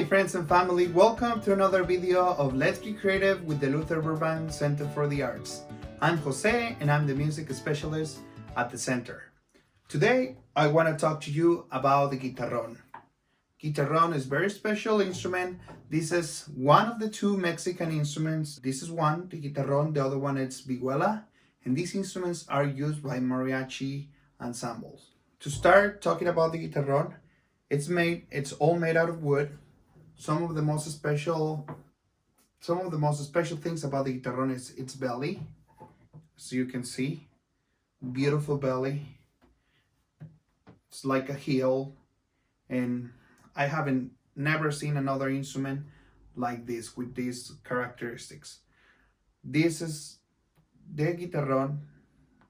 friends and family, welcome to another video of Let's Be Creative with the Luther Burbank Center for the Arts. I'm Jose and I'm the music specialist at the center. Today I want to talk to you about the Guitarrón. Guitarrón is a very special instrument. This is one of the two Mexican instruments. This is one, the Guitarrón, the other one is vihuela, and these instruments are used by mariachi ensembles. To start talking about the Guitarrón, it's all made out of wood. Some of the most special things about the Guitarrón is its belly. So you can see, beautiful belly. It's like a heel, and I haven't never seen another instrument like this with these characteristics. This is the Guitarrón.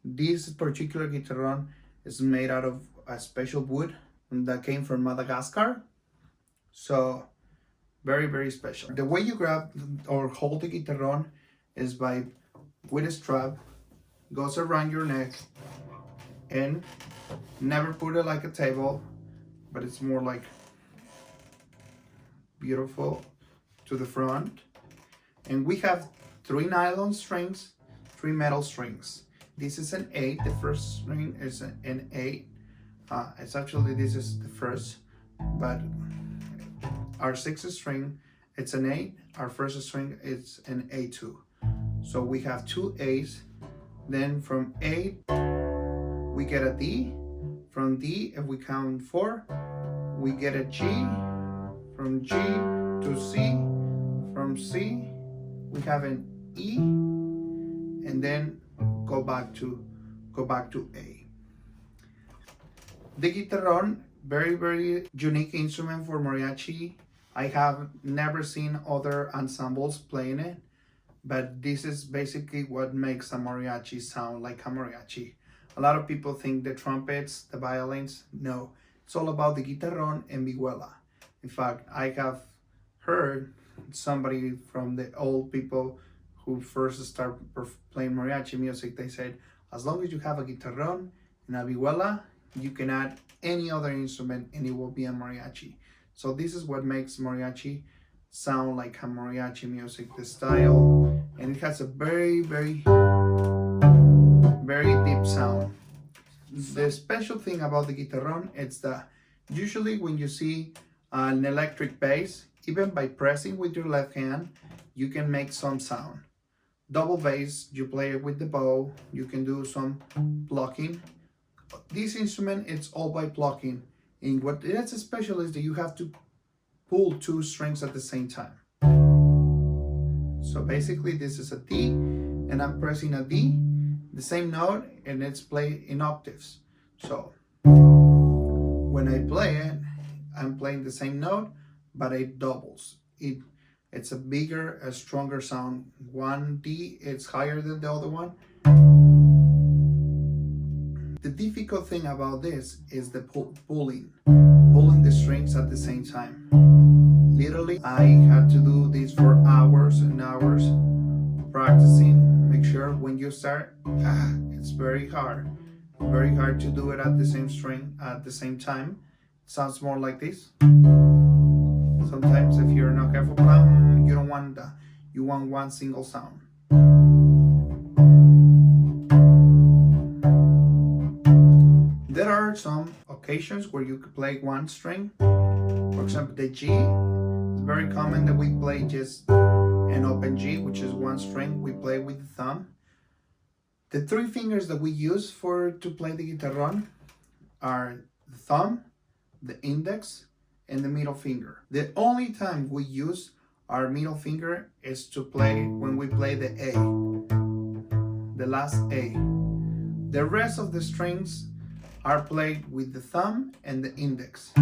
This particular Guitarrón is made out of a special wood that came from Madagascar. So very, very special. The way you grab or hold the Guitarrón is with a strap, goes around your neck, and never put it like a table, but it's more like beautiful to the front. And we have 3 nylon strings, 3 metal strings. This is an 8. The first string is an 8. This is the first, but our 6th string, it's an 8. Our first string is an A2. So we have 2 A's. Then from 8, we get a D. From D, if we count 4, we get a G. From G to C. From C, we have an E. And then go back to A. The Guitarrón, very, very unique instrument for mariachi. I have never seen other ensembles playing it, but this is basically what makes a mariachi sound like a mariachi. A lot of people think the trumpets, the violins. No, it's all about the Guitarrón and vihuela. In fact, I have heard somebody from the old people who first start playing mariachi music, they said, as long as you have a Guitarrón and a vihuela, you can add any other instrument and it will be a mariachi. So this is what makes mariachi sound like a mariachi music, the style, and it has a very, very, very deep sound. The special thing about the Guitarrón is that usually when you see an electric bass, even by pressing with your left hand, you can make some sound. Double bass, you play it with the bow, you can do some plucking. This instrument, it's all by plucking. And what is special is that you have to pull 2 strings at the same time. So basically this is a D, and I'm pressing a D, the same note, and it's played in octaves. So when I play it, I'm playing the same note, but it doubles. It's a bigger, a stronger sound. One D, it's higher than the other one. The difficult thing about this is the pulling the strings at the same time. Literally, I had to do this for hours and hours, practicing. Make sure when you start, it's very hard to do it at the same string at the same time. It sounds more like this. Sometimes if you're not careful, you don't want that. You want one single sound. There are some occasions where you could play one string. For example, the G. It's very common that we play just an open G, which is one string. We play with the thumb. The 3 fingers that we use to play the Guitarrón are the thumb, the index, and the middle finger. The only time we use our middle finger is to play when we play the A, the last A. The rest of the strings are played with the thumb and the index. So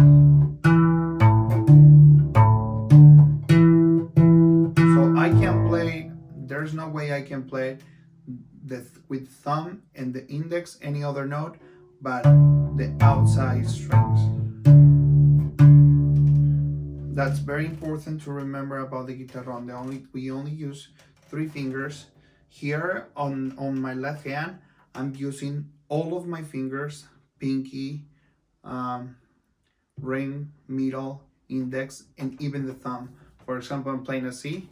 I can play, there's no way I can play with thumb and the index any other note but the outside strings. That's very important to remember about the Guitarrón. We only use 3 fingers. Here on my left hand, I'm using all of my fingers, pinky, ring, middle, index, and even the thumb. For example, I'm playing a C.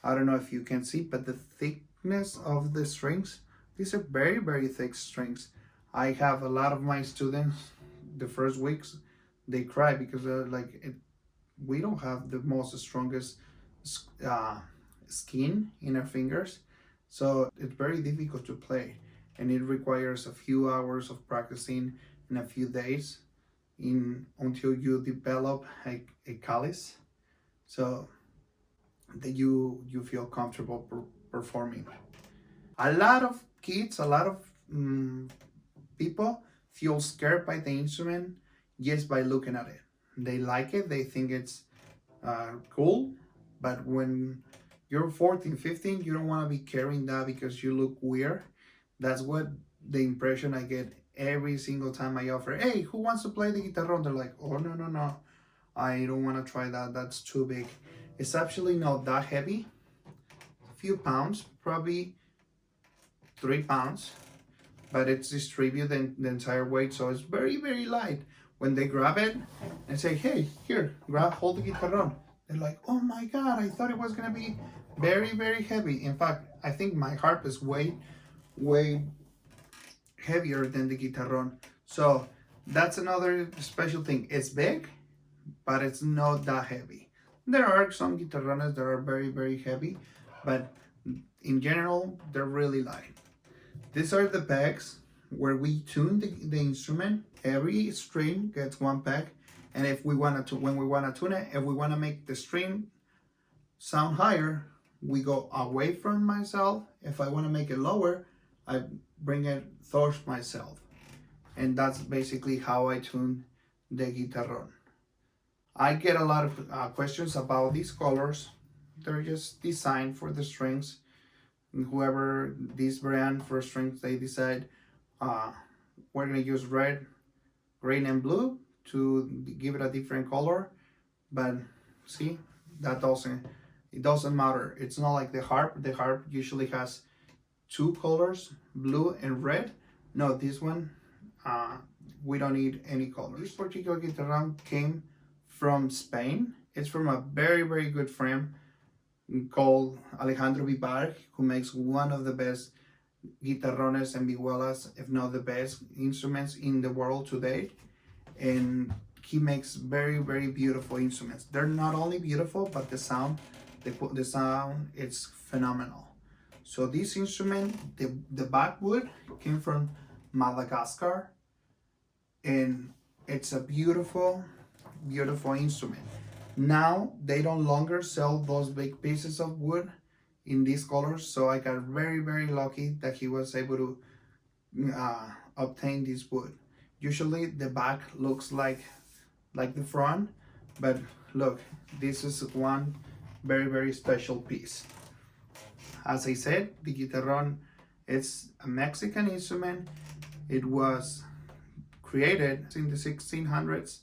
I don't know if you can see, but the thickness of the strings, these are very, very thick strings. I have a lot of my students, the first weeks, they cry because they're like, we don't have the most strongest skin in our fingers. So it's very difficult to play, and it requires a few hours of practicing in a few days until you develop a callus. So that you feel comfortable performing. A lot of kids, a lot of people feel scared by the instrument just by looking at it. They like it, they think it's cool, but when you're 14, 15, you don't want to be carrying that because you look weird. That's what the impression I get every single time I offer, hey, who wants to play the Guitarrón? They're like, oh, no, I don't want to try that, that's too big. It's actually not that heavy, a few pounds, probably 3 pounds, but it's distributed the entire weight, so it's very, very light. When they grab it and say, hey, here, hold the Guitarrón, they're like, oh my God, I thought it was gonna be very, very heavy. In fact, I think my harp is way heavier than the Guitarrón. So that's another special thing. It's big, but it's not that heavy. There are some guitarrones that are very, very heavy, but in general, they're really light. These are the pegs where we tune the instrument. Every string gets one peg, and if we want to, when we want to tune it, if we want to make the string sound higher, we go away from myself. If I want to make it lower, I bring it towards myself, and that's basically how I tune the Guitarrón. I get a lot of questions about these colors. They're just designed for the strings. Whoever this brand for strings, they decide we're gonna use red, green, and blue to give it a different color. But see, it doesn't matter. It's not like the harp. The harp usually has 2 colors, blue and red. No, this one, we don't need any colors. This particular Guitarrón came from Spain. It's from a very, very good friend called Alejandro Vivar, who makes one of the best guitarrones and vihuelas, if not the best instruments in the world today. And he makes very, very beautiful instruments. They're not only beautiful, but the sound it's phenomenal. So this instrument, the backwood came from Madagascar, and it's a beautiful instrument. Now they don't longer sell those big pieces of wood in these colors, so I got very, very lucky that he was able to obtain this wood. Usually the back looks like the front, but look, this is one very, very special piece. As I said, the Guitarrón, it's a Mexican instrument. It was created in the 1600s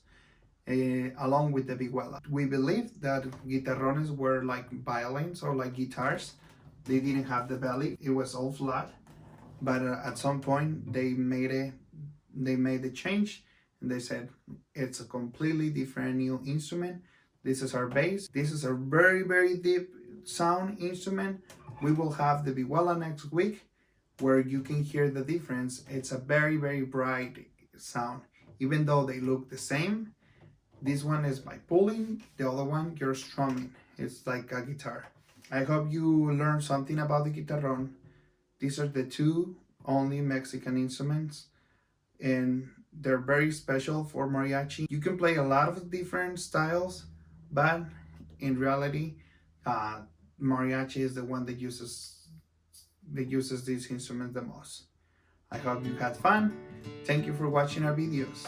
along with the vihuela. We believe that guitarrones were like violins or like guitars. They didn't have the belly, it was all flat. But at some point they made the change, and they said it's a completely different new instrument. This is our bass. This is a very, very deep sound instrument. We will have the vihuela next week, where you can hear the difference. It's a very, very bright sound. Even though they look the same, this one is by pulling, the other one you're strumming. It's like a guitar. I hope you learned something about the Guitarrón. These are the 2 only Mexican instruments, and they're very special for mariachi. You can play a lot of different styles, but in reality, mariachi is the one that uses these instruments the most. I hope you had fun. Thank you for watching our videos.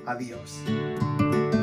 Adios.